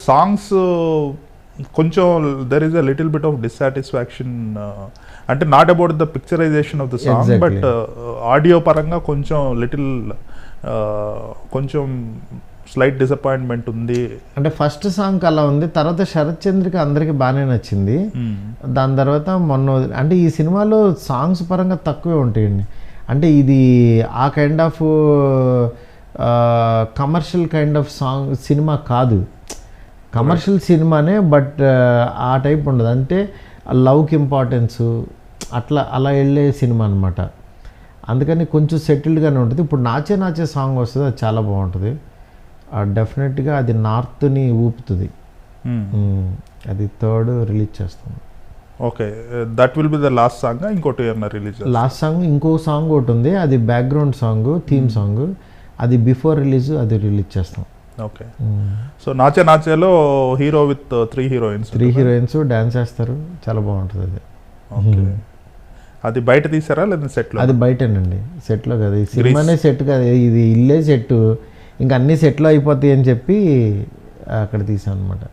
Songs కొంచెం there is a little bit of dissatisfaction, అంటే not about the picturisation of the song, but audio పరంగా కొంచెం little కొంచెం slight disappointment ఉంది. అంటే ఫస్ట్ సాంగ్ అలా ఉంది, తర్వాత శరత్ చంద్రకి అందరికి బాగానే నచ్చింది. దాని తర్వాత మొన్న అంటే ఈ సినిమాలో సాంగ్స్ పరంగా తక్కువే ఉంటాయండి. అంటే ఇది ఆ kind of commercial kind of song cinema కాదు, కమర్షియల్ సినిమానే, బట్ ఆ టైప్ ఉండదు. అంటే లవ్కి ఇంపార్టెన్సు అలా వెళ్ళే సినిమా అనమాట. అందుకని కొంచెం సెటిల్డ్గానే ఉంటుంది. ఇప్పుడు నాచే నాచే సాంగ్ వస్తుంది, అది చాలా బాగుంటుంది. డెఫినెట్గా అది నార్త్ని ఊపుతుంది. అది 3rd రిలీజ్ చేస్తాం. Okay, that will be the last song. ఇంకోటి ఏమన్నా రిలీజ్? లాస్ట్ సాంగ్ ఇంకో సాంగ్ ఒకటి ఉంది, అది బ్యాక్గ్రౌండ్ సాంగ్, థీమ్ సాంగ్. అది బిఫోర్ రిలీజ్, అది రిలీజ్ చేస్తాం. ఓకే, సో నాచే నాచేలో hero with 3 heroines, 3 heroines dance చేస్తారు, చాలా బాగుంటుంది అది. ఓకే, అది బయట తీసారా లేదా సెట్లో? అది బయటేనండి, సెట్లో కదా. ఈ సినిమానే సెట్ కదా, ఇది ఇల్లే సెట్, ఇంకా అన్ని సెట్లో అయిపోతాయి అని చెప్పి అక్కడ తీసాం అనమాట.